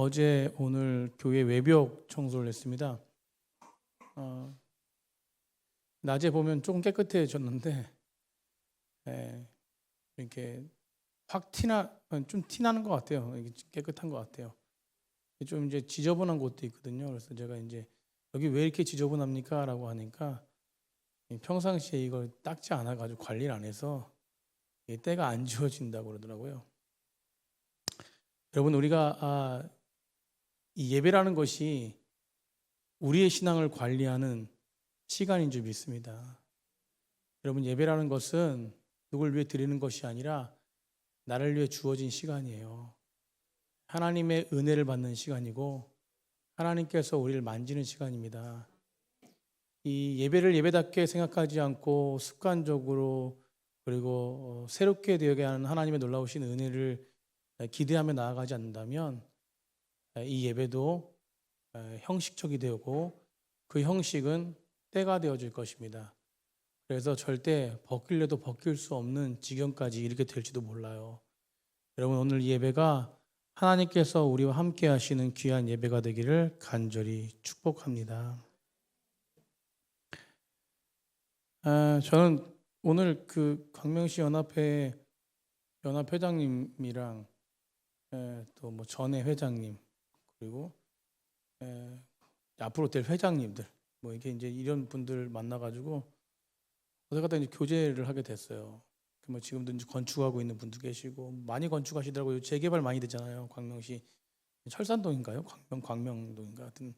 어제 오늘 교회 외벽 청소를 했습니다. 낮에 보면 조금 깨끗해졌는데 이렇게 확 좀 티나는 것 같아요. 이게 깨끗한 것 같아요. 좀 이제 지저분한 곳도 있거든요. 그래서 제가 이제 여기 왜 이렇게 지저분합니까? 라고 하니까 평상시에 이걸 닦지 않아가지고 관리를 안 해서 때가 안 지워진다고 그러더라고요. 여러분, 우리가 이 예배라는 것이 우리의 신앙을 관리하는 시간인 줄 믿습니다. 여러분, 예배라는 것은 누굴 위해 드리는 것이 아니라 나를 위해 주어진 시간이에요. 하나님의 은혜를 받는 시간이고 하나님께서 우리를 만지는 시간입니다. 이 예배를 예배답게 생각하지 않고 습관적으로 그리고 새롭게 되게 하는 하나님의 놀라우신 은혜를 기대하며 나아가지 않는다면 이 예배도 형식적이 되고 그 형식은 때가 되어질 것입니다. 그래서 절대 벗기려도 벗길 수 없는 지경까지 이르게 될지도 몰라요. 여러분, 오늘 이 예배가 하나님께서 우리와 함께 하시는 귀한 예배가 되기를 간절히 축복합니다. 저는 오늘 그 광명시 연합회장님이랑 또 뭐 전회 회장님 그리고 앞으로 될 회장님들 뭐 이게 이제 이런 분들 만나가지고 어디 갔다 이제 교제를 하게 됐어요. 뭐 지금도 이제 건축하고 있는 분도 계시고 많이 건축하시더라고요. 재개발 많이 되잖아요. 광명시 철산동인가요? 광명동인가 하여튼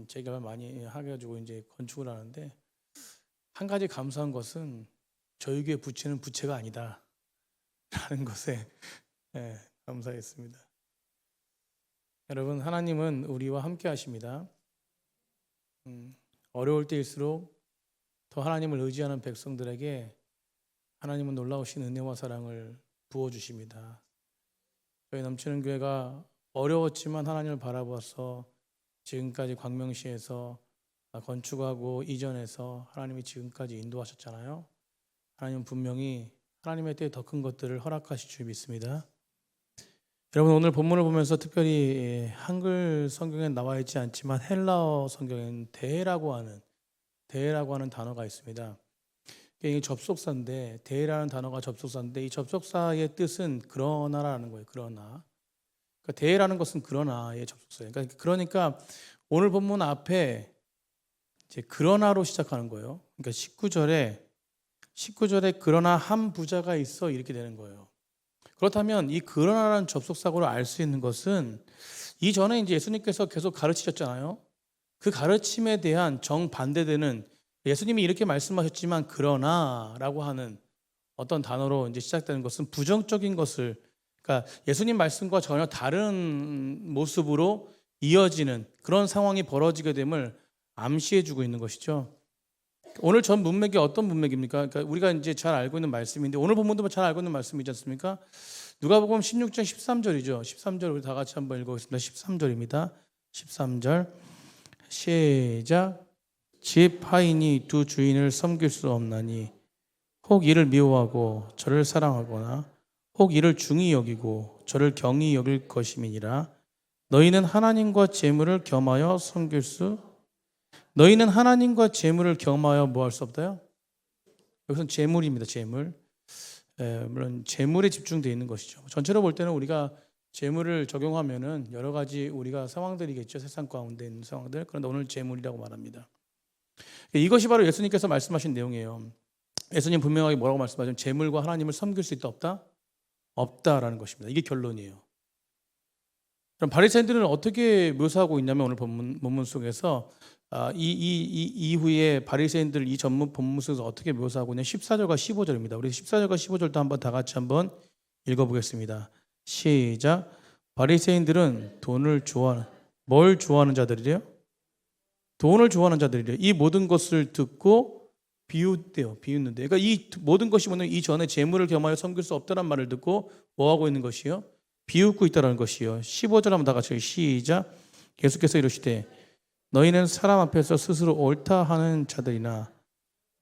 재개발 많이 해가지고 이제 건축을 하는데 한 가지 감사한 것은 저희 교회 부채는 부채가 아니다라는 것에 감사했습니다. 여러분, 하나님은 우리와 함께 하십니다. 어려울 때일수록 더 하나님을 의지하는 백성들에게 하나님은 놀라우신 은혜와 사랑을 부어주십니다. 저희 넘치는 교회가 어려웠지만 하나님을 바라보아서 지금까지 광명시에서 건축하고 이전해서 하나님이 지금까지 인도하셨잖아요. 하나님은 분명히 하나님의 때에 더 큰 것들을 허락하실 줄 믿습니다. 여러분, 오늘 본문을 보면서 특별히 한글 성경에 나와 있지 않지만 헬라어 성경에는 대라고 하는 단어가 있습니다. 이게 접속사인데 대라는 단어가 접속사인데 이 접속사의 뜻은 그러나라는 거예요. 그러나. 그러니까 대라는 것은 그러나의 접속사예요. 그러니까 오늘 본문 앞에 이제 그러나로 시작하는 거예요. 그러니까 19절에 그러나 한 부자가 있어 이렇게 되는 거예요. 그렇다면 이 그러나라는 접속사고를 알 수 있는 것은 이전에 이제 예수님께서 계속 가르치셨잖아요. 그 가르침에 대한 정반대되는 예수님이 이렇게 말씀하셨지만 그러나라고 하는 어떤 단어로 이제 시작되는 것은 부정적인 것을 그러니까 예수님 말씀과 전혀 다른 모습으로 이어지는 그런 상황이 벌어지게 됨을 암시해 주고 있는 것이죠. 오늘 전 문맥이 어떤 문맥입니까? 그러니까 우리가 이제 잘 알고 있는 말씀인데 오늘 본문도 잘 알고 있는 말씀이지 않습니까? 누가복음 16장 13절이죠. 13절 우리 다 같이 한번 읽어보겠습니다. 13절입니다. 13절 시작. 집 하인이 두 주인을 섬길 수 없나니 혹 이를 미워하고 저를 사랑하거나 혹 이를 중히 여기고 저를 경히 여길 것임이니라. 너희는 하나님과 재물을 겸하여 섬길 수 너희는 하나님과 재물을 겸하여 뭐 할 수 없다요? 여기서는 재물입니다. 재물. 물론 재물에 집중되어 있는 것이죠. 전체로 볼 때는 우리가 재물을 적용하면은 여러 가지 우리가 상황들이겠죠. 세상 가운데 있는 상황들. 그런데 오늘 재물이라고 말합니다. 이것이 바로 예수님께서 말씀하신 내용이에요. 예수님 분명하게 뭐라고 말씀하셨냐면 재물과 하나님을 섬길 수 있다 없다? 없다라는 것입니다. 이게 결론이에요. 그럼 바리새인들은 어떻게 묘사하고 있냐면 오늘 본문 속에서 이후에 바리새인들 이 전문 본문 속에서 어떻게 묘사하고 있냐 14절과 15절입니다. 우리 14절과 15절도 한번 다 같이 한번 읽어보겠습니다. 시작. 바리새인들은 돈을 좋아하는 뭘 좋아하는 자들이래요? 돈을 좋아하는 자들이래요. 이 모든 것을 듣고 비웃는데 그러니까 이 모든 것이 뭐냐면 이전에 재물을 겸하여 섬길 수 없다는 말을 듣고 뭐하고 있는 것이요? 비웃고 있다는 것이요. 15절 한번 다 같이 시작. 계속해서 이르시되 너희는 사람 앞에서 스스로 옳다 하는 자들이나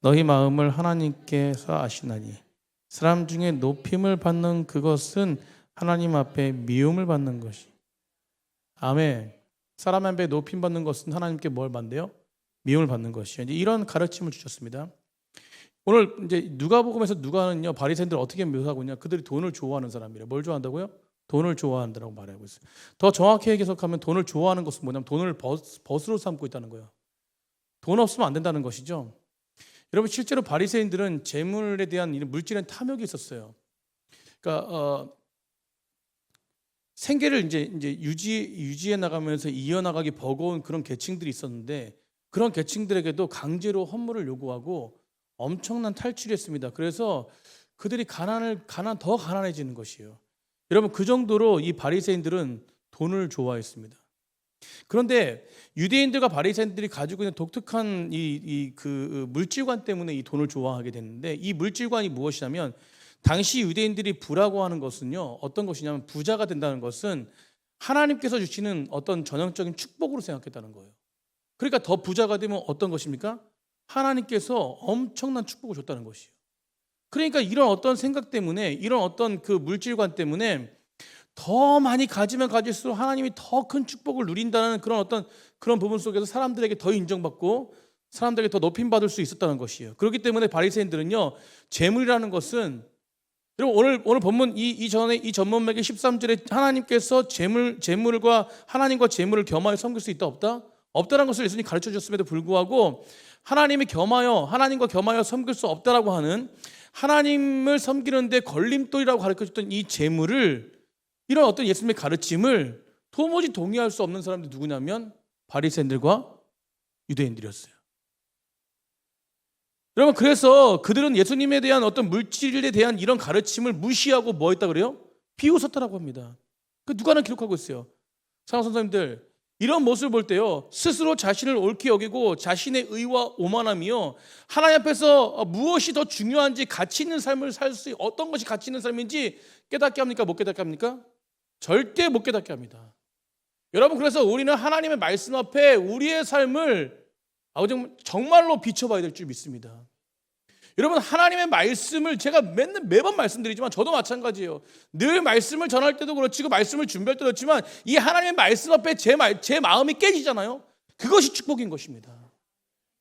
너희 마음을 하나님께서 아시나니 사람 중에 높임을 받는 그것은 하나님 앞에 미움을 받는 것이. 아멘. 사람 한 배 높임 받는 것은 하나님께 뭘 받는데요? 미움을 받는 것이요. 이제 이런 가르침을 주셨습니다. 오늘 이제 누가복음에서 누가는요 바리새인들 어떻게 묘사하고 있냐? 그들이 돈을 좋아하는 사람이래. 뭘 좋아한다고요? 돈을 좋아한다라고 말하고 있어요. 더 정확히 해석하면 돈을 좋아하는 것은 뭐냐면 돈을 벗으로 삼고 있다는 거예요. 돈 없으면 안 된다는 것이죠. 여러분 실제로 바리새인들은 재물에 대한 물질의 탐욕이 있었어요. 그러니까 생계를 이제 유지해 나가면서 이어나가기 버거운 그런 계층들이 있었는데 그런 계층들에게도 강제로 헌물을 요구하고 엄청난 탈취를 했습니다. 그래서 그들이 더 가난해지는 것이에요. 여러분 그 정도로 이 바리새인들은 돈을 좋아했습니다. 그런데 유대인들과 바리새인들이 가지고 있는 독특한 그 물질관 때문에 이 돈을 좋아하게 됐는데 이 물질관이 무엇이냐면 당시 유대인들이 부라고 하는 것은요 어떤 것이냐면 부자가 된다는 것은 하나님께서 주시는 어떤 전형적인 축복으로 생각했다는 거예요. 그러니까 더 부자가 되면 어떤 것입니까? 하나님께서 엄청난 축복을 줬다는 것이에요. 그러니까 이런 어떤 생각 때문에 이런 어떤 그 물질관 때문에 더 많이 가지면 가질수록 하나님이 더 큰 축복을 누린다는 그런 부분 속에서 사람들에게 더 인정받고 사람들에게 더 높임받을 수 있었다는 것이에요. 그렇기 때문에 바리새인들은요 재물이라는 것은 여러분 오늘 본문 이 전문맥의 13절에 하나님께서 재물과 하나님과 재물을 겸하여 섬길 수 있다 없다? 없다라는 것을 예수님이 가르쳐 주셨음에도 불구하고 하나님과 겸하여 섬길 수 없다라고 하는 하나님을 섬기는데 걸림돌이라고 가르쳐 줬던 이 재물을 이런 어떤 예수님의 가르침을 도무지 동의할 수 없는 사람들이 누구냐면 바리새인들과 유대인들이었어요. 여러분 그래서 그들은 예수님에 대한 어떤 물질에 대한 이런 가르침을 무시하고 뭐 했다 그래요? 비웃었다라고 합니다. 그 누가는 기록하고 있어요. 사랑하는 선생님들 이런 모습을 볼 때요 스스로 자신을 옳게 여기고 자신의 의와 오만함이요 하나님 앞에서 무엇이 더 중요한지 가치 있는 삶을 살 수 어떤 것이 가치 있는 삶인지 깨닫게 합니까? 못 깨닫게 합니까? 절대 못 깨닫게 합니다. 여러분 그래서 우리는 하나님의 말씀 앞에 우리의 삶을 정말로 비춰봐야 될 줄 믿습니다. 여러분 하나님의 말씀을 제가 매번 말씀드리지만 저도 마찬가지예요. 늘 말씀을 전할 때도 그렇지 말씀을 준비할 때도 그렇지만 이 하나님의 말씀 앞에 제 마음이 깨지잖아요. 그것이 축복인 것입니다.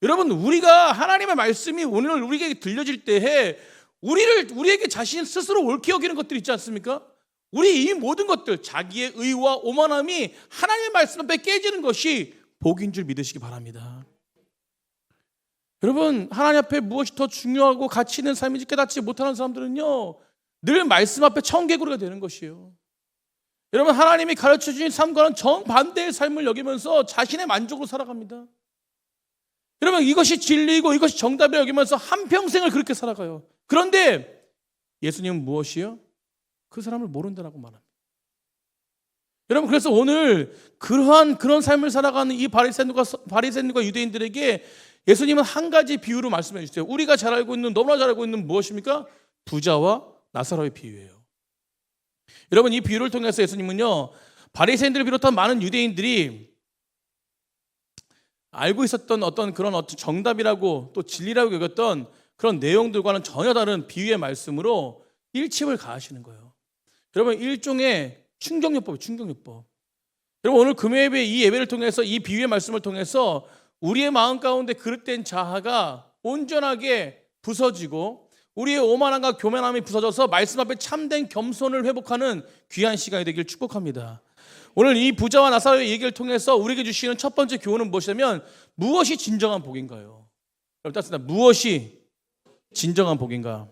여러분 우리가 하나님의 말씀이 오늘 우리에게 들려질 때에 우리에게 자신 스스로 옳게 여기는 것들 있지 않습니까? 우리 이 모든 것들 자기의 의와 오만함이 하나님의 말씀 앞에 깨지는 것이 복인 줄 믿으시기 바랍니다. 여러분 하나님 앞에 무엇이 더 중요하고 가치 있는 삶인지 깨닫지 못하는 사람들은요 늘 말씀 앞에 청개구리가 되는 것이에요. 여러분 하나님이 가르쳐 주신 삶과는 정반대의 삶을 여기면서 자신의 만족으로 살아갑니다. 여러분 이것이 진리이고 이것이 정답이라 여기면서 한평생을 그렇게 살아가요. 그런데 예수님은 무엇이요? 그 사람을 모른다라고 말합니다. 여러분 그래서 오늘 그런 삶을 살아가는 이 바리새인과 유대인들에게 예수님은 한 가지 비유로 말씀해 주세요. 우리가 너무나 잘 알고 있는 무엇입니까? 부자와 나사로의 비유예요. 여러분 이 비유를 통해서 예수님은요 바리새인들을 비롯한 많은 유대인들이 알고 있었던 어떤 정답이라고 또 진리라고 여겼던 그런 내용들과는 전혀 다른 비유의 말씀으로 일침을 가하시는 거예요. 여러분 일종의 충격요법이에요. 충격요법. 여러분 오늘 금요일에 이 예배를 통해서 이 비유의 말씀을 통해서 우리의 마음 가운데 그릇된 자아가 온전하게 부서지고 우리의 오만함과 교만함이 부서져서 말씀 앞에 참된 겸손을 회복하는 귀한 시간이 되길 축복합니다. 오늘 이 부자와 나사로의 얘기를 통해서 우리에게 주시는 첫 번째 교훈은 무엇이냐면 무엇이 진정한 복인가요? 여러분 따뜻합니다. 무엇이 진정한 복인가?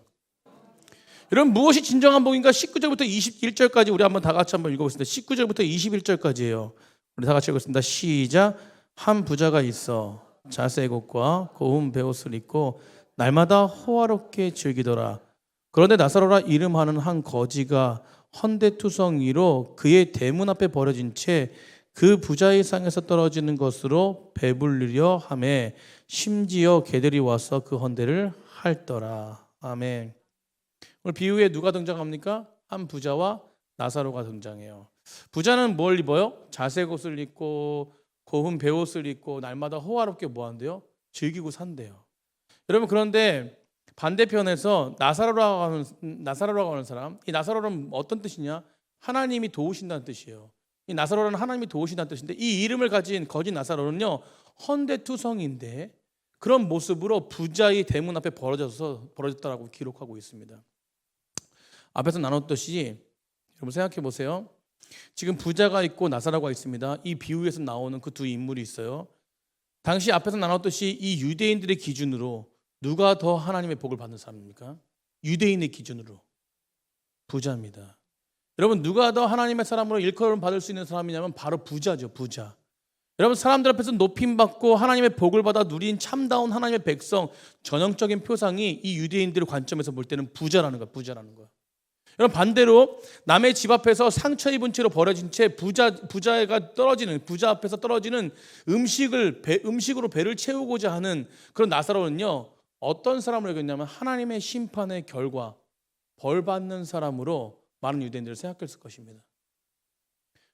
여러분 무엇이 진정한 복인가? 19절부터 21절까지 우리 다 같이 한번 읽어보겠습니다. 19절부터 21절까지예요. 우리 다 같이 읽겠습니다. 시작. 한 부자가 있어 자색 옷과 고운 베옷을 입고 날마다 호화롭게 즐기더라. 그런데 나사로라 이름하는 한 거지가 헌데투성이로 그의 대문 앞에 버려진 채 그 부자의 상에서 떨어지는 것으로 배불리려 하매 심지어 개들이 와서 그 헌데를 핥더라. 아멘. 오늘 비유에 누가 등장합니까? 한 부자와 나사로가 등장해요. 부자는 뭘 입어요? 자색 옷을 입고 고운 베옷을 입고 날마다 호화롭게 뭐한대요? 즐기고 산대요. 여러분 그런데 반대편에서 나사로라고 하는 사람, 이 나사로는 어떤 뜻이냐? 하나님이 도우신다는 뜻이에요. 이 나사로라는 하나님이 도우신다는 뜻인데, 이 이름을 가진 거짓 나사로는요 헌데투성인데 그런 모습으로 부자의 대문 앞에 벌어졌다라고 기록하고 있습니다. 앞에서 나눴듯이 여러분 생각해 보세요. 지금 부자가 있고 나사로가 있습니다. 이 비유에서 나오는 그 두 인물이 있어요. 당시 앞에서 나눴듯이 이 유대인들의 기준으로 누가 더 하나님의 복을 받는 사람입니까? 유대인의 기준으로 부자입니다. 여러분, 누가 더 하나님의 사람으로 일컬음 받을 수 있는 사람이냐면 바로 부자죠. 부자. 여러분, 사람들 앞에서 높임받고 하나님의 복을 받아 누린 참다운 하나님의 백성, 전형적인 표상이 이 유대인들의 관점에서 볼 때는 부자라는 거예요. 부자라는 거예요. 여러분, 반대로 남의 집 앞에서 상처 입은 채로 버려진 채 부자 앞에서 떨어지는 음식으로 배를 채우고자 하는 그런 나사로는요 어떤 사람을 여겼냐면 하나님의 심판의 결과, 벌 받는 사람으로 많은 유대인들을 생각했을 것입니다.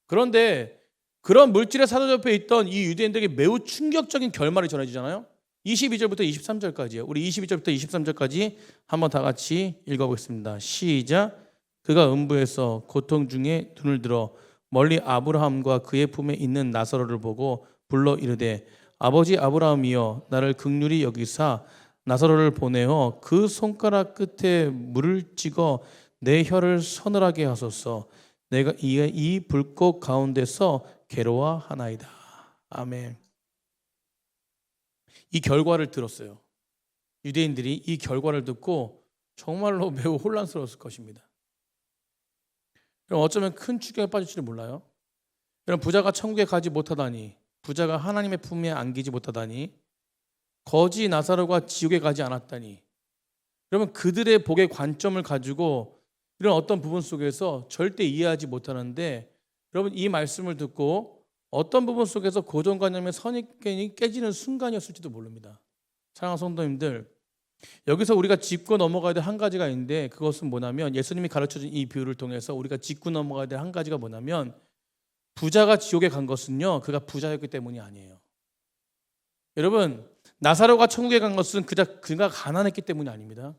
그런데 그런 물질의 사로잡혀 있던 이 유대인들에게 매우 충격적인 결말이 전해지잖아요. 22절부터 23절까지요. 우리 22절부터 23절까지 한번 다 같이 읽어보겠습니다. 시작. 그가 음부에서 고통 중에 눈을 들어 멀리 아브라함과 그의 품에 있는 나사로를 보고 불러 이르되 아버지 아브라함이여 나를 긍휼히 여기사 나사로를 보내어 그 손가락 끝에 물을 찍어 내 혀를 서늘하게 하소서. 내가 이 불꽃 가운데서 괴로워하나이다. 아멘. 이 결과를 들었어요. 유대인들이 이 결과를 듣고 정말로 매우 혼란스러웠을 것입니다. 그럼 어쩌면 큰 충격에 빠질지도 몰라요. 그럼 부자가 천국에 가지 못하다니, 부자가 하나님의 품에 안기지 못하다니, 거지 나사로가 지옥에 가지 않았다니, 그러면 그들의 복의 관점을 가지고 이런 어떤 부분 속에서 절대 이해하지 못하는데, 여러분 이 말씀을 듣고 어떤 부분 속에서 고정관념의 선입견이 깨지는 순간이었을지도 모릅니다. 사랑하는 성도님들, 여기서 우리가 짚고 넘어가야 될 한 가지가 있는데 그것은 뭐냐면, 예수님이 가르쳐준 이 비유를 통해서 우리가 짚고 넘어가야 될 한 가지가 뭐냐면, 부자가 지옥에 간 것은요 그가 부자였기 때문이 아니에요. 여러분, 나사로가 천국에 간 것은 그가 가난했기 때문이 아닙니다.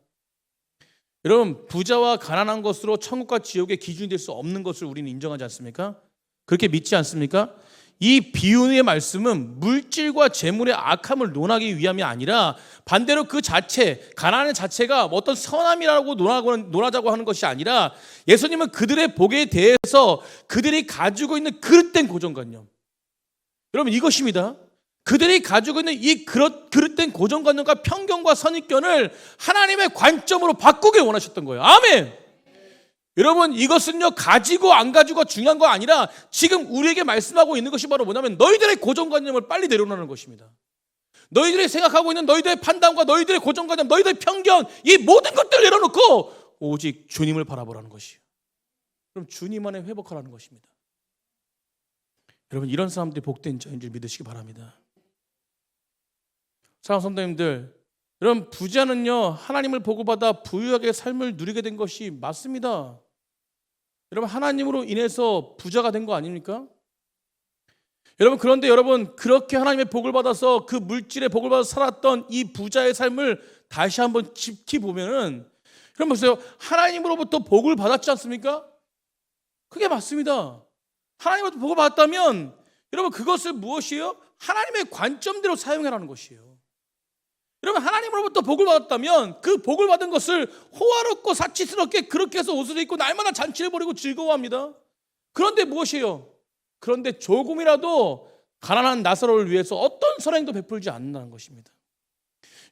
여러분, 부자와 가난한 것으로 천국과 지옥의 기준이 될 수 없는 것을 우리는 인정하지 않습니까? 그렇게 믿지 않습니까? 이 비유의 말씀은 물질과 재물의 악함을 논하기 위함이 아니라 반대로 그 자체, 가난의 자체가 어떤 선함이라고 논하자고 하는 것이 아니라, 예수님은 그들의 복에 대해서 그들이 가지고 있는 그릇된 고정관념, 여러분 이것입니다. 그들이 가지고 있는 이 그릇된 고정관념과 편견과 선입견을 하나님의 관점으로 바꾸길 원하셨던 거예요. 아멘. 여러분, 이것은요 가지고 안 가지고가 중요한 거 아니라 지금 우리에게 말씀하고 있는 것이 바로 뭐냐면, 너희들의 고정관념을 빨리 내려놓는 것입니다. 너희들이 생각하고 있는 너희들의 판단과 너희들의 고정관념, 너희들의 편견, 이 모든 것들을 내려놓고 오직 주님을 바라보라는 것이에요. 그럼 주님 안에 회복하라는 것입니다. 여러분, 이런 사람들이 복된 자인 줄 믿으시기 바랍니다. 사랑하는 성도님들, 여러분 부자는요 하나님을 보고받아 부유하게 삶을 누리게 된 것이 맞습니다. 여러분, 하나님으로 인해서 부자가 된 거 아닙니까? 여러분, 그런데 여러분 그렇게 하나님의 복을 받아서 그 물질의 복을 받아서 살았던 이 부자의 삶을 다시 한번 깊이 보면은, 여러분 보세요. 하나님으로부터 복을 받았지 않습니까? 그게 맞습니다. 하나님으로부터 복을 받았다면 여러분 그것을 무엇이에요? 하나님의 관점대로 사용하라는 것이에요. 여러분, 하나님으로부터 복을 받았다면 그 복을 받은 것을 호화롭고 사치스럽게 그렇게 해서 옷을 입고 날마다 잔치를 벌이고 즐거워합니다. 그런데 무엇이에요? 그런데 조금이라도 가난한 나사로를 위해서 어떤 선행도 베풀지 않는다는 것입니다.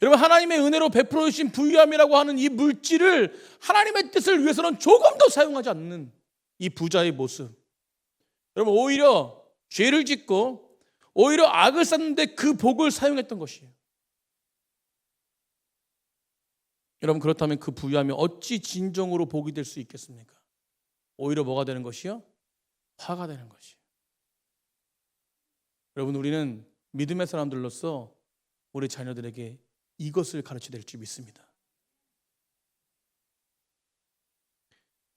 여러분, 하나님의 은혜로 베풀어 주신 부유함이라고 하는 이 물질을 하나님의 뜻을 위해서는 조금도 사용하지 않는 이 부자의 모습, 여러분 오히려 죄를 짓고 오히려 악을 쌓는데 그 복을 사용했던 것이에요. 여러분, 그렇다면 그 부유함이 어찌 진정으로 복이 될 수 있겠습니까? 오히려 뭐가 되는 것이요? 화가 되는 것이요. 여러분, 우리는 믿음의 사람들로서 우리 자녀들에게 이것을 가르쳐야 될 줄 믿습니다.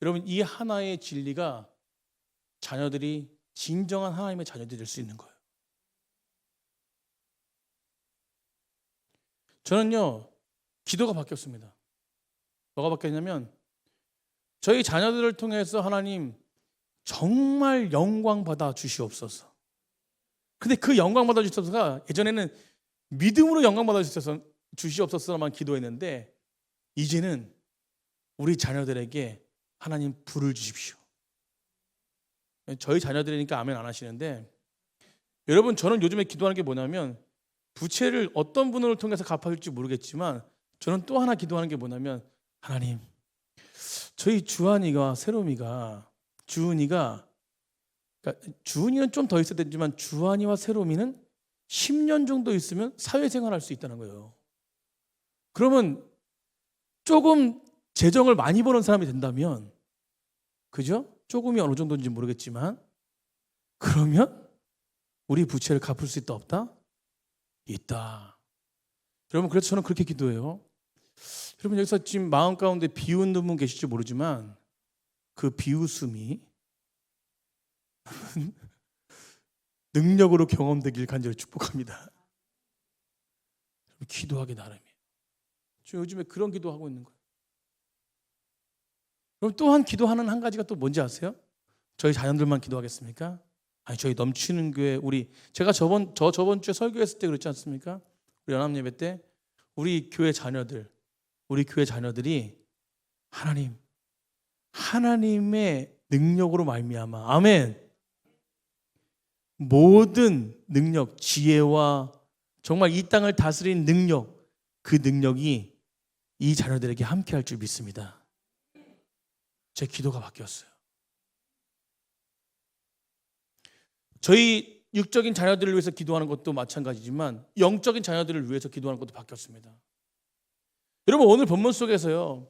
여러분, 이 하나의 진리가 자녀들이 진정한 하나님의 자녀들이 될 수 있는 거예요. 저는요 기도가 바뀌었습니다. 뭐가 바뀌었냐면, 저희 자녀들을 통해서 하나님 정말 영광 받아 주시옵소서. 근데 그 영광 받아 주시옵소서가 예전에는 믿음으로 영광 받아 주시옵소서만 기도했는데 이제는 우리 자녀들에게 하나님 불을 주십시오. 저희 자녀들이니까 아멘 안 하시는데, 여러분 저는 요즘에 기도하는 게 뭐냐면, 부채를 어떤 분을 통해서 갚아줄지 모르겠지만 저는 또 하나 기도하는 게 뭐냐면, 하나님 저희 주한이가 세롬이가 주은이가, 그러니까 주은이는 좀 더 있어야 되지만 주한이와 세롬이는 10년 정도 있으면 사회생활 할 수 있다는 거예요. 그러면 조금 재정을 많이 버는 사람이 된다면, 그죠? 조금이 어느 정도인지 모르겠지만, 그러면 우리 부채를 갚을 수 있다 없다? 있다. 여러분 그래서 저는 그렇게 기도해요. 여러분 여기서 지금 마음 가운데 비웃는 분 계실지 모르지만 그 비웃음이 능력으로 경험되길 간절히 축복합니다. 기도하기 나름이에요. 저 요즘에 그런 기도하고 있는 거예요. 그럼 또한 기도하는 한 가지가 또 뭔지 아세요? 저희 자녀들만 기도하겠습니까? 아니, 저희 넘치는 교회, 제가 저번 주에 설교했을 때 그랬지 않습니까? 우리 연합예배 때 우리 교회 자녀들이 하나님의 능력으로 말미암아, 아멘, 모든 능력, 지혜와 정말 이 땅을 다스린 능력, 그 능력이 이 자녀들에게 함께 할 줄 믿습니다. 제 기도가 바뀌었어요. 저희 육적인 자녀들을 위해서 기도하는 것도 마찬가지지만 영적인 자녀들을 위해서 기도하는 것도 바뀌었습니다. 여러분 오늘 본문 속에서요,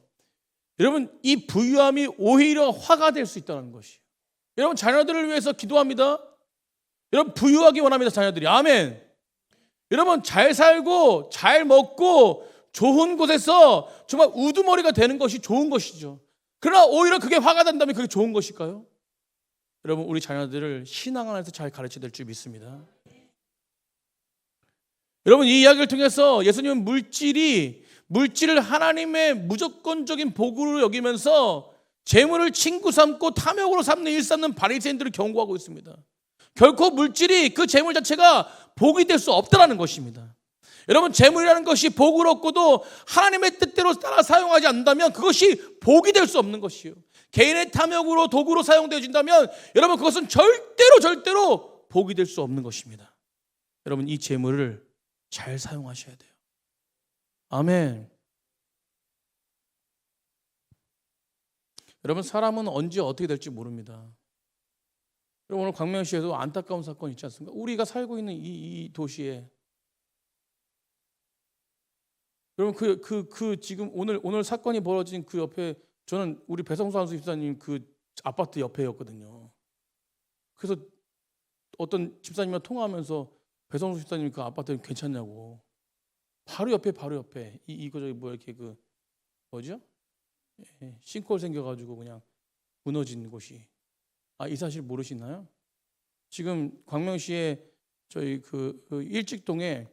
여러분 이 부유함이 오히려 화가 될 수 있다는 것이에요. 여러분 자녀들을 위해서 기도합니다. 여러분 부유하기 원합니다. 자녀들이, 아멘. 여러분 잘 살고 잘 먹고 좋은 곳에서 정말 우두머리가 되는 것이 좋은 것이죠. 그러나 오히려 그게 화가 된다면 그게 좋은 것일까요? 여러분 우리 자녀들을 신앙 안에서 잘 가르쳐야 될 줄 믿습니다. 여러분 이 이야기를 통해서 예수님은 물질을 하나님의 무조건적인 복으로 여기면서 재물을 친구 삼고 탐욕으로 삼는 일 삼는 바리새인들을 경고하고 있습니다. 결코 물질이, 그 재물 자체가 복이 될 수 없다는 것입니다. 여러분 재물이라는 것이 복을 얻고도 하나님의 뜻대로 따라 사용하지 않는다면 그것이 복이 될 수 없는 것이에요. 개인의 탐욕으로 도구로 사용되어진다면 여러분 그것은 절대로 복이 될 수 없는 것입니다. 여러분 이 재물을 잘 사용하셔야 돼요. 아멘. 여러분 사람은 언제 어떻게 될지 모릅니다. 오늘 광명시에도 안타까운 사건이 있지 않습니까? 우리가 살고 있는 이 도시에, 여러분 지금 오늘 사건이 벌어진 그 옆에, 저는 우리 배성수 한수 집사님 그 아파트 옆에였거든요. 그래서 어떤 집사님과 통화하면서 배성수 집사님 그 아파트 괜찮냐고, 바로 옆에 이거 저기 뭐 이렇게 그 뭐죠? 싱크홀 생겨가지고 그냥 무너진 곳이. 이 사실 모르시나요? 지금 광명시에 저희 그 일직동에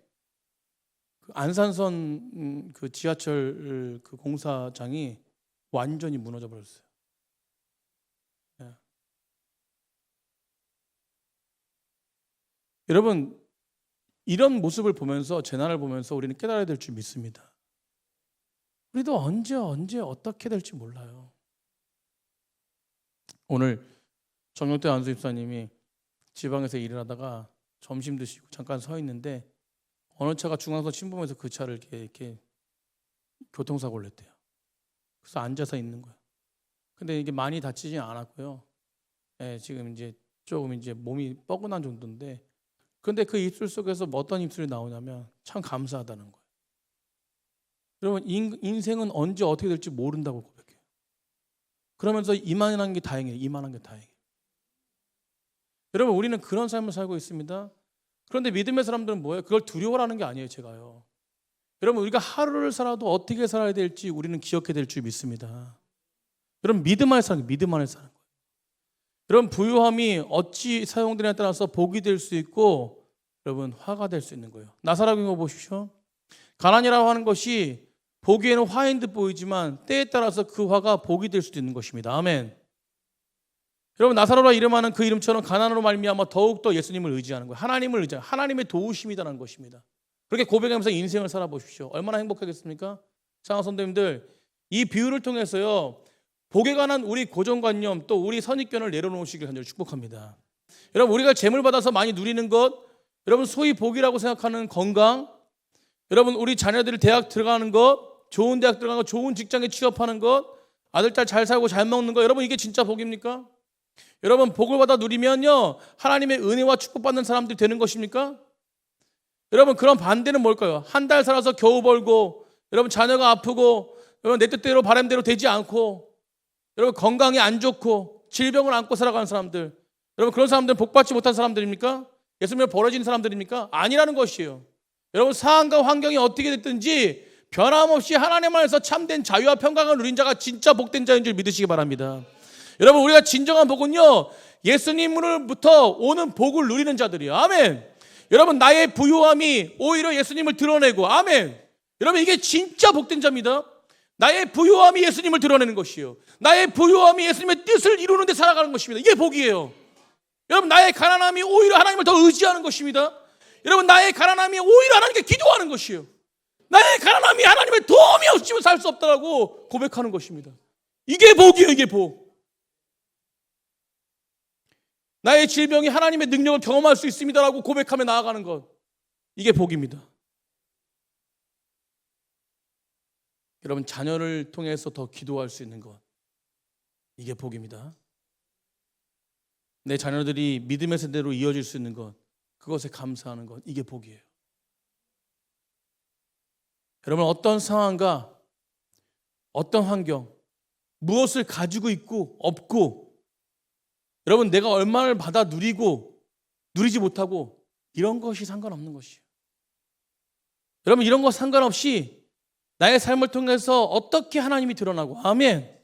그 안산선 그 지하철 그 공사장이 완전히 무너져 버렸어요. 여러분 이런 모습을 보면서, 재난을 보면서 우리는 깨달아야 될 줄 믿습니다. 우리도 언제 어떻게 될지 몰라요. 오늘 정용태 안수 집사님이 지방에서 일을 하다가 점심 드시고 잠깐 서 있는데 어느 차가 중앙선 침범해서 그 차를 이렇게 교통사고를 냈대요. 그래서 앉아서 있는 거예요. 근데 이게 많이 다치진 않았고요. 지금 이제 조금 이제 몸이 뻐근한 정도인데, 근데 그 입술 속에서 어떤 입술이 나오냐면 참 감사하다는 거예요. 여러분 인생은 언제 어떻게 될지 모른다고 고백해요. 그러면서 이만한 게 다행이에요. 이만한 게 다행이에요. 여러분 우리는 그런 삶을 살고 있습니다. 그런데 믿음의 사람들은 뭐예요? 그걸 두려워하는 게 아니에요. 제가요. 여러분 우리가 하루를 살아도 어떻게 살아야 될지 우리는 기억해야 될 줄 믿습니다. 여러분 믿음 안에 사는 거예요. 여러분 부유함이 어찌 사용되냐에 따라서 복이 될 수 있고 여러분 화가 될 수 있는 거예요. 나사렛 거 보십시오. 가난이라고 하는 것이 보기에는 화인 듯 보이지만 때에 따라서 그 화가 복이 될 수도 있는 것입니다. 아멘. 여러분 나사로라 이름하는 그 이름처럼 가난으로 말미암아 더욱더 예수님을 의지하는 거예요. 하나님을 의지하는 하나님의 도우심이라는 것입니다. 그렇게 고백하면서 인생을 살아보십시오. 얼마나 행복하겠습니까? 사랑하는 성도님들, 이 비유를 통해서요 복에 관한 우리 고정관념 또 우리 선입견을 내려놓으시길 간절히 축복합니다. 여러분 우리가 재물 받아서 많이 누리는 것, 여러분 소위 복이라고 생각하는 건강, 여러분 우리 자녀들이 대학 들어가는 것, 좋은 대학 들어가는 것, 좋은 직장에 취업하는 것, 아들 딸 잘 살고 잘 먹는 것, 여러분 이게 진짜 복입니까? 여러분 복을 받아 누리면요 하나님의 은혜와 축복받는 사람들이 되는 것입니까? 여러분 그런 반대는 뭘까요? 한 달 살아서 겨우 벌고, 여러분 자녀가 아프고, 여러분 내 뜻대로 바람대로 되지 않고, 여러분 건강이 안 좋고 질병을 안고 살아가는 사람들, 여러분 그런 사람들은 복받지 못한 사람들입니까? 예수님을 버려진 사람들입니까? 아니라는 것이에요. 여러분 상황과 환경이 어떻게 됐든지 변함없이 하나님 안에서 참된 자유와 평강을 누린 자가 진짜 복된 자인 줄 믿으시기 바랍니다. 여러분 우리가 진정한 복은요 예수님으로부터 오는 복을 누리는 자들이에요. 아멘. 여러분 나의 부유함이 오히려 예수님을 드러내고, 아멘. 여러분 이게 진짜 복된 자입니다. 나의 부유함이 예수님을 드러내는 것이요, 나의 부유함이 예수님의 뜻을 이루는 데 살아가는 것입니다. 이게 복이에요. 여러분 나의 가난함이 오히려 하나님을 더 의지하는 것입니다. 여러분 나의 가난함이 오히려 하나님께 기도하는 것이요, 나의 가난함이 하나님의 도움이 없으면 살 수 없다고 고백하는 것입니다. 이게 복이에요. 이게 복. 나의 질병이 하나님의 능력을 경험할 수 있습니다라고 고백하며 나아가는 것, 이게 복입니다. 여러분 자녀를 통해서 더 기도할 수 있는 것, 이게 복입니다. 내 자녀들이 믿음의 세대로 이어질 수 있는 것, 그것에 감사하는 것, 이게 복이에요. 여러분 어떤 상황과 어떤 환경, 무엇을 가지고 있고 없고, 여러분 내가 얼마를 받아 누리고 누리지 못하고, 이런 것이 상관없는 것이에요. 여러분 이런 거 상관없이 나의 삶을 통해서 어떻게 하나님이 드러나고, 아멘,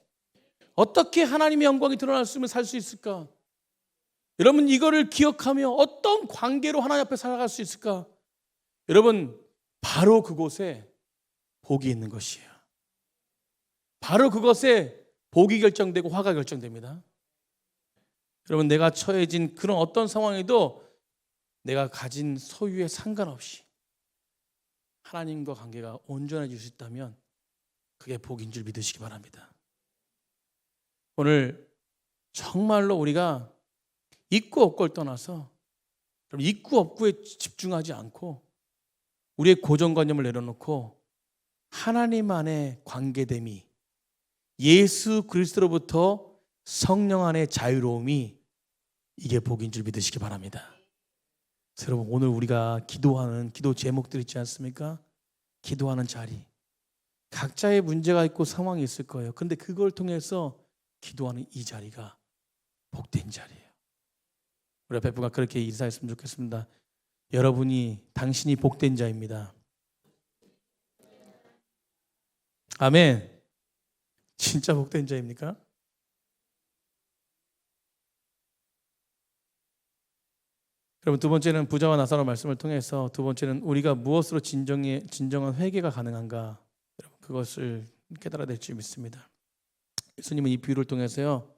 어떻게 하나님의 영광이 드러났으면 살 수 있을까? 여러분 이거를 기억하며 어떤 관계로 하나님 앞에 살아갈 수 있을까? 여러분 바로 그곳에 복이 있는 것이에요. 바로 그것에 복이 결정되고 화가 결정됩니다. 여러분 내가 처해진 그런 어떤 상황에도 내가 가진 소유에 상관없이 하나님과 관계가 온전해질 수 있다면 그게 복인 줄 믿으시기 바랍니다. 오늘 정말로 우리가 있고 없고를 떠나서 있고 없고에 집중하지 않고 우리의 고정관념을 내려놓고 하나님 안의 관계됨이, 예수 그리스도로부터 성령 안의 자유로움이, 이게 복인 줄 믿으시기 바랍니다. 여러분 오늘 우리가 기도하는 기도 제목들 있지 않습니까? 기도하는 자리, 각자의 문제가 있고 상황이 있을 거예요. 근데 그걸 통해서 기도하는 이 자리가 복된 자리예요. 우리 앞에 분과 그렇게 인사했으면 좋겠습니다. 여러분이, 당신이 복된 자입니다. 아멘. 진짜 복된 자입니까? 여러분 두 번째는 부자와 나사로 말씀을 통해서, 두 번째는 우리가 무엇으로 진정한 회개가 가능한가, 여러분 그것을 깨달아야 될 줄 믿습니다. 예수님은 이 비유를 통해서요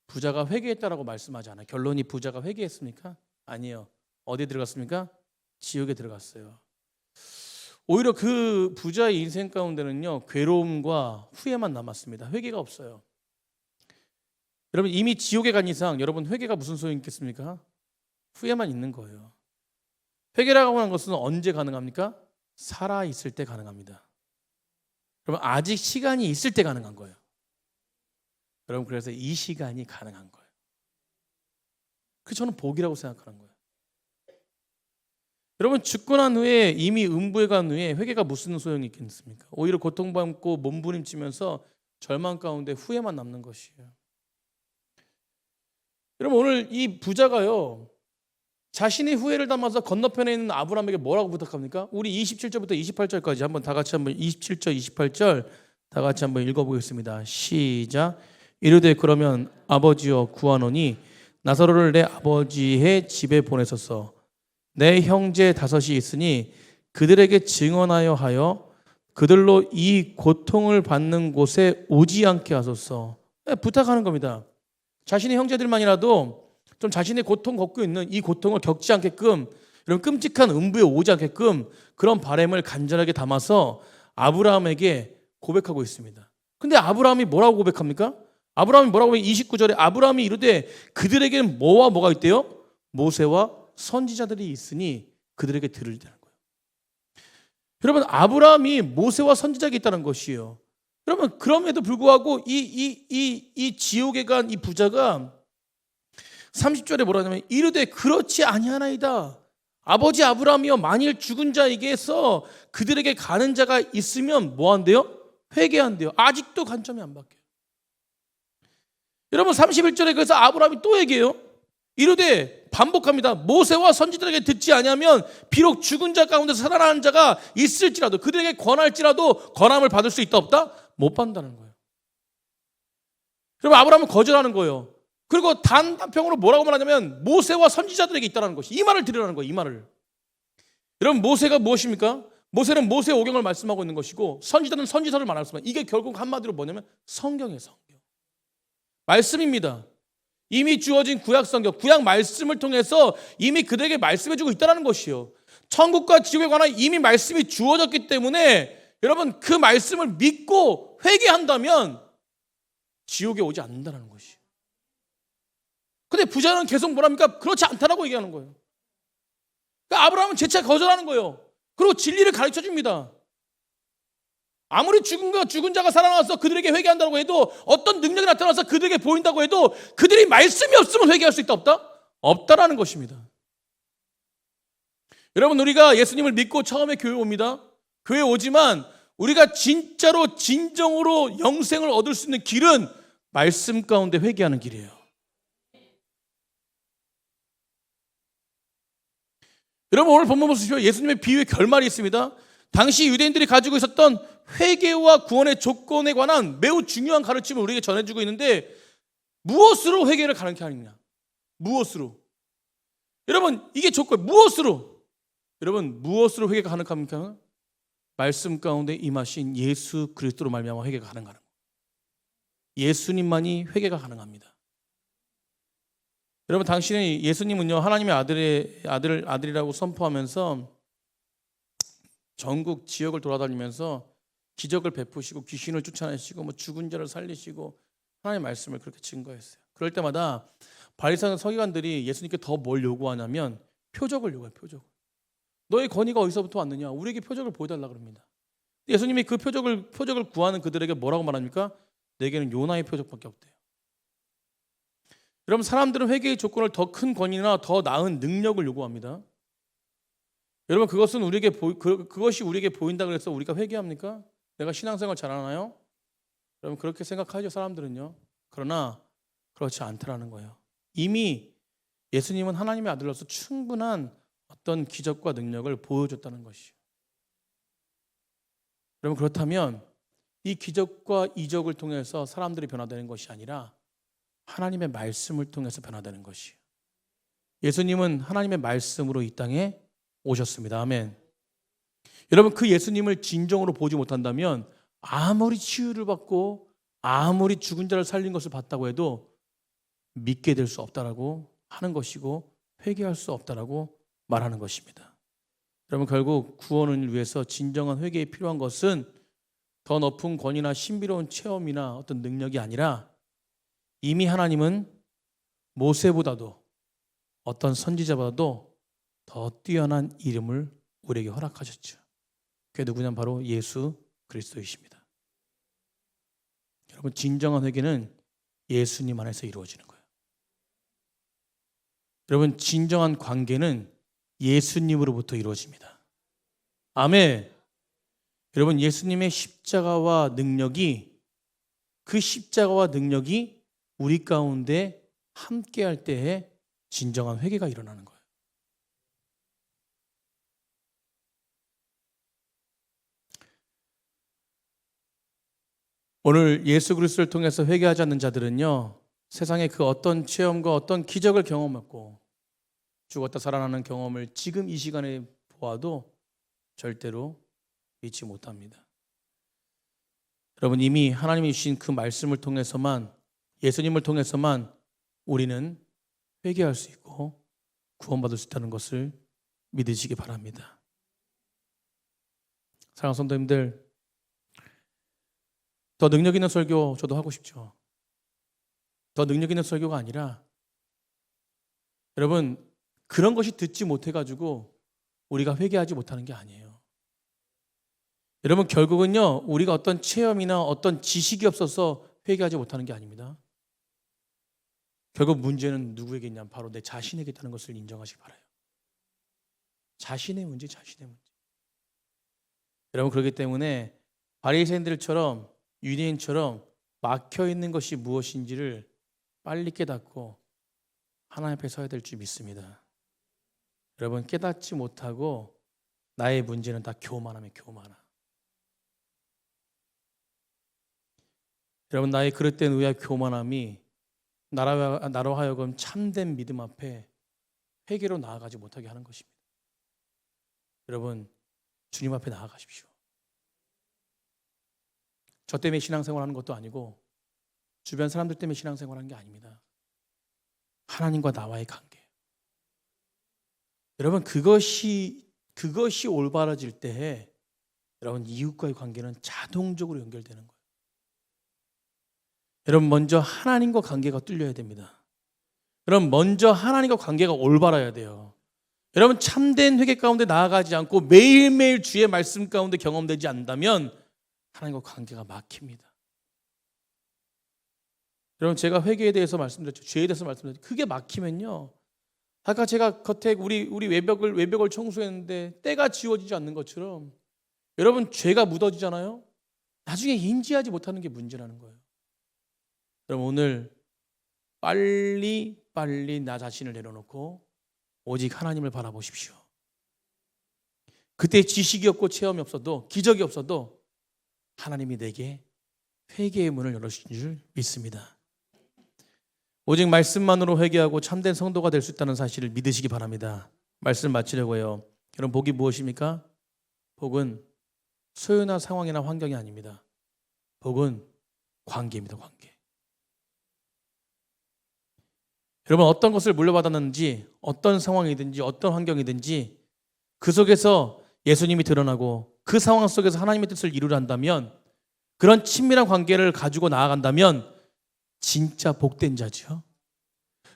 부자가 회개했다라고 말씀하지 않아요. 결론이 부자가 회개했습니까? 아니에요. 어디에 들어갔습니까? 지옥에 들어갔어요. 오히려 그 부자의 인생 가운데는요 괴로움과 후회만 남았습니다. 회개가 없어요. 여러분 이미 지옥에 간 이상 여러분 회개가 무슨 소용이 있겠습니까? 후회만 있는 거예요. 회개라고 하는 것은 언제 가능합니까? 살아있을 때 가능합니다. 여러분 아직 시간이 있을 때 가능한 거예요. 여러분 그래서 이 시간이 가능한 거예요. 그래서 저는 복이라고 생각하는 거예요. 여러분 죽고 난 후에, 이미 음부에 간 후에 회개가 무슨 소용이 있겠습니까? 오히려 고통받고 몸부림치면서 절망 가운데 후회만 남는 것이에요. 여러분 오늘 이 부자가요 자신의 후회를 담아서 건너편에 있는 아브라함에게 뭐라고 부탁합니까? 우리 27절부터 28절까지 한번 다 같이 한번 27절 28절 다 같이 한번 읽어보겠습니다. 시작. 이르되 그러면 아버지여 구하노니 나사로를 내 아버지의 집에 보내소서. 내 형제 5이 있으니 그들에게 증언하여 하여 그들로 이 고통을 받는 곳에 오지 않게 하소서. 부탁하는 겁니다. 자신의 형제들만이라도 좀 자신의 고통 겪고 있는 이 고통을 겪지 않게끔, 이런 끔찍한 음부에 오지 않게끔 그런 바람을 간절하게 담아서 아브라함에게 고백하고 있습니다. 근데 아브라함이 뭐라고 고백합니까? 아브라함이 뭐라고 하면 29절에 아브라함이 이르되 그들에게는 뭐와 뭐가 있대요? 모세와 선지자들이 있으니 그들에게 들으리라는 거예요. 여러분, 아브라함이 모세와 선지자가 있다는 것이에요. 여러분, 그럼에도 불구하고 이 지옥에 간 이 부자가 30절에 뭐라 하냐면 이르되 그렇지 아니하나이다. 아버지 아브라함이여 만일 죽은 자에게서 그들에게 가는 자가 있으면 뭐 한대요? 회개한대요. 아직도 관점이 안 바뀌어요. 여러분, 31절에 그래서 아브라함이 또 얘기해요. 이르되 반복합니다. 모세와 선지자들에게 듣지 아니하면 비록 죽은 자 가운데서 살아나는 자가 있을지라도 그들에게 권할지라도 권함을 받을 수 있다 없다? 못 받는다는 거예요. 여러분, 아브라함은 거절하는 거예요. 그리고 단편으로 뭐라고 말하냐면 모세와 선지자들에게 있다는 것이, 이 말을 들으라는 거예요. 이 말을. 여러분, 모세가 무엇입니까? 모세는 모세의 오경을 말씀하고 있는 것이고 선지자는 선지서를 말씀하고, 이게 결국 한마디로 뭐냐면 성경이에요. 성경. 말씀입니다. 이미 주어진 구약 성경, 구약 말씀을 통해서 이미 그들에게 말씀해주고 있다는 것이요. 천국과 지옥에 관한 이미 말씀이 주어졌기 때문에 여러분, 그 말씀을 믿고 회개한다면 지옥에 오지 않는다는 것이에요. 근데 부자는 계속 뭐랍니까? 그렇지 않다라고 얘기하는 거예요. 그러니까 아브라함은 재차 거절하는 거예요. 그리고 진리를 가르쳐 줍니다. 아무리 죽은 자가 살아나서 그들에게 회개한다고 해도, 어떤 능력이 나타나서 그들에게 보인다고 해도 그들이 말씀이 없으면 회개할 수 있다 없다? 없다라는 것입니다. 여러분, 우리가 예수님을 믿고 처음에 교회 옵니다. 교회 오지만 우리가 진짜로 진정으로 영생을 얻을 수 있는 길은 말씀 가운데 회개하는 길이에요. 여러분, 오늘 본문 보십시오. 예수님의 비유의 결말이 있습니다. 당시 유대인들이 가지고 있었던 회개와 구원의 조건에 관한 매우 중요한 가르침을 우리에게 전해주고 있는데, 무엇으로 회개를 가능케 하느냐? 무엇으로? 여러분, 이게 조건, 무엇으로? 여러분, 무엇으로 회개가 가능합니까? 말씀 가운데 임하신 예수 그리스도로 말미암아 회개가 가능한 거예요. 예수님만이 회개가 가능합니다. 여러분, 당신이 예수님은요, 하나님의 아들이라고 선포하면서 전국 지역을 돌아다니면서 기적을 베푸시고 귀신을 쫓아내시고 죽은 자를 살리시고 하나님의 말씀을 그렇게 증거했어요. 그럴 때마다 바리새인 서기관들이 예수님께 더 뭘 요구하냐면 표적을 요구해요. 표적. 너의 권위가 어디서부터 왔느냐? 우리에게 표적을 보여달라 그럽니다. 예수님이 그 표적을 구하는 그들에게 뭐라고 말합니까? 내게는 요나의 표적밖에 없대요. 여러분, 사람들은 회개의 조건을 더 큰 권위나 더 나은 능력을 요구합니다. 여러분, 그것이 우리에게 보인다고 해서 우리가 회개합니까? 내가 신앙생활 잘하나요? 여러분, 그렇게 생각하죠, 사람들은요. 그러나 그렇지 않다라는 거예요. 이미 예수님은 하나님의 아들로서 충분한 어떤 기적과 능력을 보여줬다는 것이죠. 여러분, 그렇다면 이 기적과 이적을 통해서 사람들이 변화되는 것이 아니라 하나님의 말씀을 통해서 변화되는 것이에요. 예수님은 하나님의 말씀으로 이 땅에 오셨습니다. 아멘. 여러분, 그 예수님을 진정으로 보지 못한다면 아무리 치유를 받고 아무리 죽은 자를 살린 것을 봤다고 해도 믿게 될 수 없다라고 하는 것이고 회개할 수 없다라고 말하는 것입니다. 여러분, 결국 구원을 위해서 진정한 회개에 필요한 것은 더 높은 권위나 신비로운 체험이나 어떤 능력이 아니라 이미 하나님은 모세보다도 어떤 선지자보다도 더 뛰어난 이름을 우리에게 허락하셨죠. 그게 누구냐면 바로 예수 그리스도이십니다. 여러분, 진정한 회개는 예수님 안에서 이루어지는 거예요. 여러분, 진정한 관계는 예수님으로부터 이루어집니다. 아멘. 여러분, 예수님의 십자가와 능력이, 그 십자가와 능력이 우리 가운데 함께할 때에 진정한 회개가 일어나는 거예요. 오늘 예수 그리스도를 통해서 회개하지 않는 자들은요, 세상의 그 어떤 체험과 어떤 기적을 경험했고 죽었다 살아나는 경험을 지금 이 시간에 보아도 절대로 믿지 못합니다. 여러분, 이미 하나님이 주신 그 말씀을 통해서만, 예수님을 통해서만 우리는 회개할 수 있고 구원받을 수 있다는 것을 믿으시기 바랍니다. 사랑하는 성도님들, 더 능력 있는 설교 저도 하고 싶죠. 더 능력 있는 설교가 아니라 여러분 그런 것이 듣지 못해가지고 우리가 회개하지 못하는 게 아니에요. 여러분 결국은요 우리가 어떤 체험이나 어떤 지식이 없어서 회개하지 못하는 게 아닙니다. 결국 문제는 누구에게 있냐면 바로 내 자신에게 있다는 것을 인정하시기 바라요. 자신의 문제, 자신의 문제. 여러분 그렇기 때문에 바리새인들처럼 유대인처럼 막혀있는 것이 무엇인지를 빨리 깨닫고 하나님 앞에 서야 될 줄 믿습니다. 여러분 깨닫지 못하고 나의 문제는 다 교만함에 교만함. 여러분 나의 그릇된 의와 교만함이 나로 하여금 참된 믿음 앞에 회개로 나아가지 못하게 하는 것입니다. 여러분 주님 앞에 나아가십시오. 저 때문에 신앙생활하는 것도 아니고 주변 사람들 때문에 신앙생활하는 게 아닙니다. 하나님과 나와의 관계. 여러분 그것이 올바라질 때에 여러분 이웃과의 관계는 자동적으로 연결되는 거예요. 여러분 먼저 하나님과 관계가 뚫려야 됩니다. 여러분 먼저 하나님과 관계가 올바라야 돼요. 여러분 참된 회개 가운데 나아가지 않고 매일매일 주의 말씀 가운데 경험되지 않는다면 하나님과 관계가 막힙니다. 여러분 제가 회개에 대해서 말씀드렸죠. 죄에 대해서 말씀드렸죠. 그게 막히면요. 아까 제가 겉에 우리 외벽을 청소했는데 때가 지워지지 않는 것처럼 여러분 죄가 묻어지잖아요. 나중에 인지하지 못하는 게 문제라는 거예요. 여러분 오늘 빨리 나 자신을 내려놓고 오직 하나님을 바라보십시오. 그때 지식이 없고 체험이 없어도 기적이 없어도 하나님이 내게 회개의 문을 열어주신 줄 믿습니다. 오직 말씀만으로 회개하고 참된 성도가 될 수 있다는 사실을 믿으시기 바랍니다. 말씀 마치려고 해요. 여러분 복이 무엇입니까? 복은 소유나 상황이나 환경이 아닙니다. 복은 관계입니다. 관계. 여러분 어떤 것을 물려받았는지 어떤 상황이든지 어떤 환경이든지 그 속에서 예수님이 드러나고 그 상황 속에서 하나님의 뜻을 이루려 한다면 그런 친밀한 관계를 가지고 나아간다면 진짜 복된 자죠.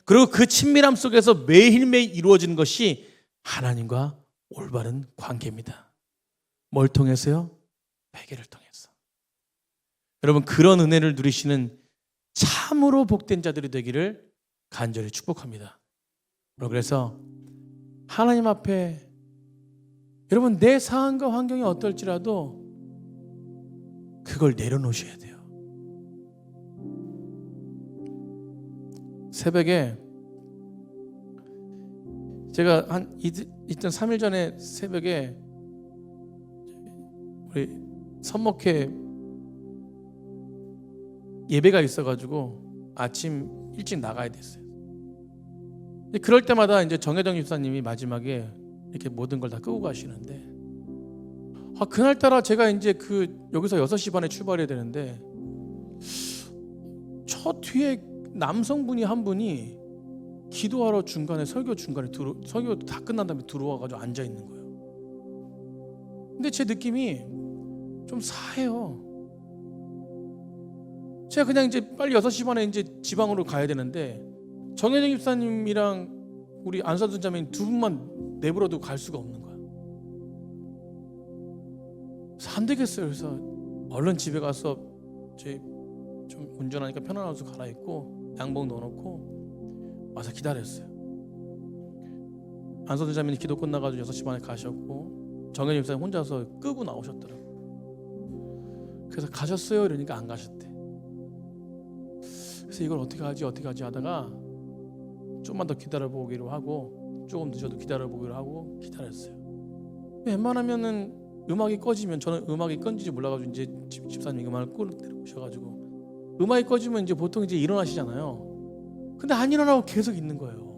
그리고 그 친밀함 속에서 매일매일 이루어지는 것이 하나님과 올바른 관계입니다. 뭘 통해서요? 회개를 통해서. 여러분 그런 은혜를 누리시는 참으로 복된 자들이 되기를 간절히 축복합니다. 그래서 하나님 앞에 여러분 내 상황과 환경이 어떨지라도 그걸 내려놓으셔야 돼요. 새벽에 제가 한 3일 전에 새벽에 우리 선목회 예배가 있어가지고 아침 일찍 나가야 됐어요. 그럴 때마다 이제 정혜정 집사님이 마지막에 이렇게 모든 걸 다 끄고 가시는데 그날따라 제가 이제 여기서 6시 반에 출발해야 되는데 저 뒤에 남성분이 한 분이 기도하러 중간에 설교 다 끝난 다음에 들어와가지고 앉아 있는 거예요. 근데 제 느낌이 좀 사해요. 제가 그냥 이제 빨리 6시 반에 이제 지방으로 가야 되는데 정혜정 집사님이랑 우리 안선순 자매님 두 분만 내버려두고 갈 수가 없는 거야. 그래서 안 되겠어요. 그래서 얼른 집에 가서 좀 운전하니까 편안한 옷 갈아입고 양복 넣어놓고 와서 기다렸어요. 안선순 자매님 기도 끝나가지고 6시 반에 가셨고 정혜정 집사님 혼자서 끄고 나오셨더라고요. 그래서 가셨어요? 이러니까 안 가셨대. 그래서 이걸 어떻게 하지 하다가 조금만 더 기다려보기로 하고 조금 늦어도 기다려보기로 하고 기다렸어요. 웬만하면은 음악이 꺼지면 저는 음악이 꺼진지 몰라가지고 이제 집사님이 음악을 끌어오셔가지고 음악이 꺼지면 이제 보통 이제 일어나시잖아요. 근데 안 일어나고 계속 있는 거예요.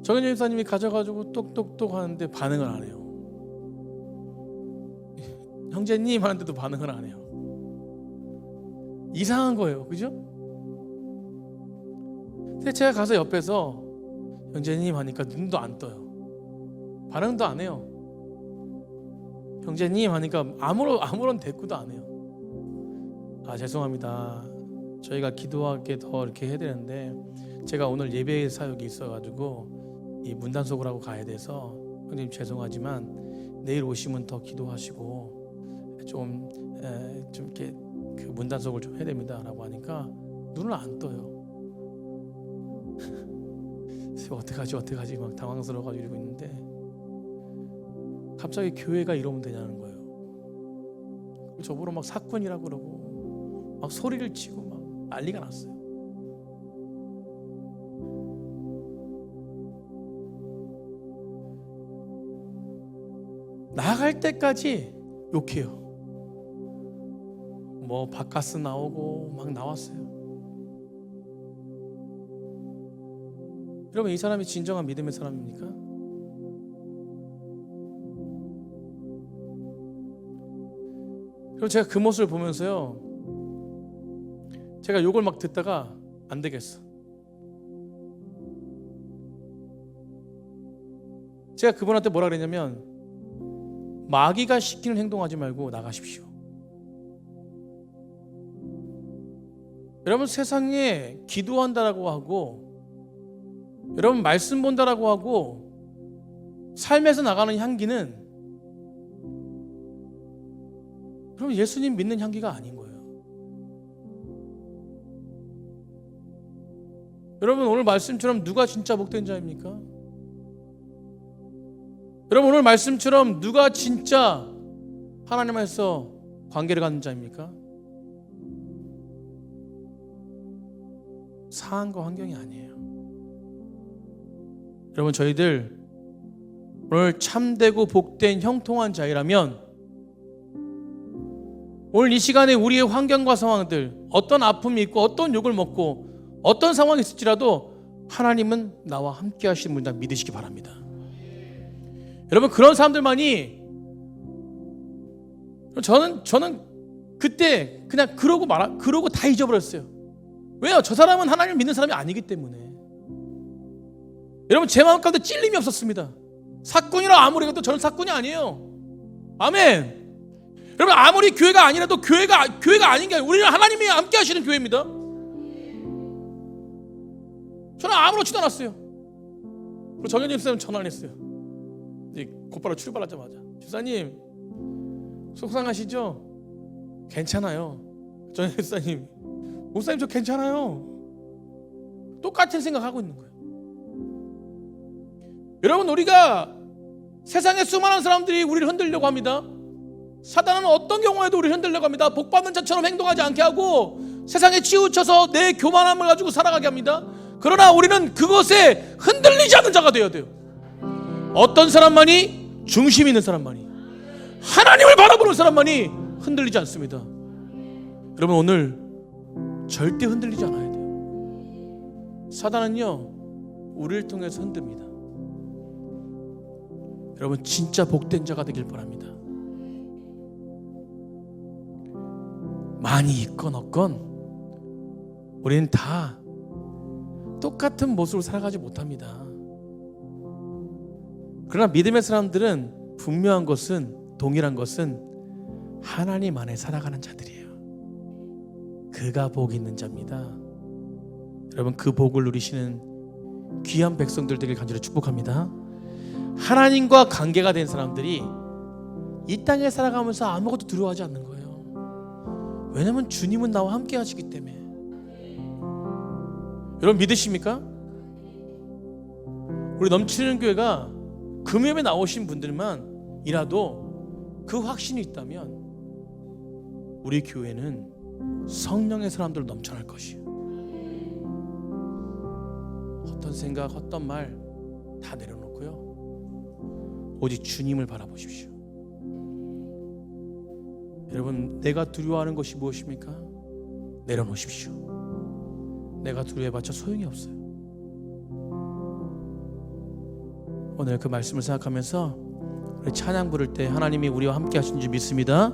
정현정 집사님이 가져가지고 똑똑똑 하는데 반응을 안 해요. 형제님 하는데도 반응을 안 해요. 이상한 거예요. 그죠? 근데 제가 가서 옆에서 형제님 하니까 눈도 안 떠요. 반응도 안 해요. 형제님 하니까 아무런 대꾸도 안 해요. 아, 죄송합니다. 저희가 기도하게 더 이렇게 해야 되는데 제가 오늘 예배 사역이 있어가지고 이 문단속을 하고 가야 돼서 형님 죄송하지만 내일 오시면 더 기도하시고 좀 이렇게 그 문단속을 좀 해야 됩니다라고 하니까 눈을 안 떠요. 어떡하지 막 당황스러워가지고 이러고 있는데 갑자기 교회가 이러면 되냐는 거예요. 저보러 막 사건이라고 그러고 막 소리를 치고 막 난리가 났어요. 나갈 때까지 욕해요. 뭐 바카스 나오고 막 나왔어요. 여러분, 이 사람이 진정한 믿음의 사람입니까? 그리고 제가 그 모습을 보면서요, 제가 욕을 막 듣다가 안 되겠어. 제가 그분한테 뭐라 그랬냐면, 마귀가 시키는 행동하지 말고 나가십시오. 여러분, 세상에 기도한다라고 하고 여러분 말씀 본다라고 하고 삶에서 나가는 향기는 그럼 예수님 믿는 향기가 아닌 거예요. 여러분, 오늘 말씀처럼 누가 진짜 복된 자입니까? 여러분, 오늘 말씀처럼 누가 진짜 하나님께서 관계를 갖는 자입니까? 상황과 환경이 아니에요. 여러분, 저희들 오늘 참되고 복된 형통한 자이라면 오늘 이 시간에 우리의 환경과 상황들, 어떤 아픔이 있고 어떤 욕을 먹고 어떤 상황이 있을지라도 하나님은 나와 함께 하시는 분이다 믿으시기 바랍니다. 여러분, 그런 사람들만이 저는 그때 그냥 그러고 다 잊어버렸어요. 왜요? 저 사람은 하나님을 믿는 사람이 아니기 때문에. 여러분, 제 마음 가운데 찔림이 없었습니다. 사건이라 아무리 해도 저는 사건이 아니에요. 아멘. 여러분, 아무리 교회가 아니라도 교회가 아닌 게 아니라 우리는 하나님이 함께 하시는 교회입니다. 저는 아무렇지도 않았어요. 그리고 정현진 목사님 전화를 했어요. 곧바로 출발하자마자, 집사님 속상하시죠? 괜찮아요. 정현진 목사님 저 괜찮아요. 똑같은 생각하고 있는 거예요. 여러분, 우리가 세상에 수많은 사람들이 우리를 흔들려고 합니다. 사단은 어떤 경우에도 우리를 흔들려고 합니다. 복받는 자처럼 행동하지 않게 하고 세상에 치우쳐서 내 교만함을 가지고 살아가게 합니다. 그러나 우리는 그것에 흔들리지 않는 자가 되어야 돼요. 어떤 사람만이? 중심 있는 사람만이, 하나님을 바라보는 사람만이 흔들리지 않습니다. 여러분, 오늘 절대 흔들리지 않아야 돼요. 사단은요, 우리를 통해서 흔듭니다. 여러분, 진짜 복된 자가 되길 바랍니다. 많이 있건 없건 우리는 다 똑같은 모습으로 살아가지 못합니다. 그러나 믿음의 사람들은 분명한 것은, 동일한 것은 하나님 안에 살아가는 자들이에요. 그가 복 있는 자입니다. 여러분, 그 복을 누리시는 귀한 백성들 되길 간절히 축복합니다. 하나님과 관계가 된 사람들이 이 땅에 살아가면서 아무것도 두려워하지 않는 거예요. 왜냐하면 주님은 나와 함께 하시기 때문에. 여러분, 믿으십니까? 우리 넘치는 교회가 금요일에 나오신 분들만이라도 그 확신이 있다면 우리 교회는 성령의 사람들로 넘쳐날 것이에요. 어떤 생각, 어떤 말 다 내려놓고요, 오직 주님을 바라보십시오. 여러분, 내가 두려워하는 것이 무엇입니까? 내려놓으십시오. 내가 두려워해봤자 소용이 없어요. 오늘 그 말씀을 생각하면서 우리 찬양 부를 때 하나님이 우리와 함께 하신 줄 믿습니다.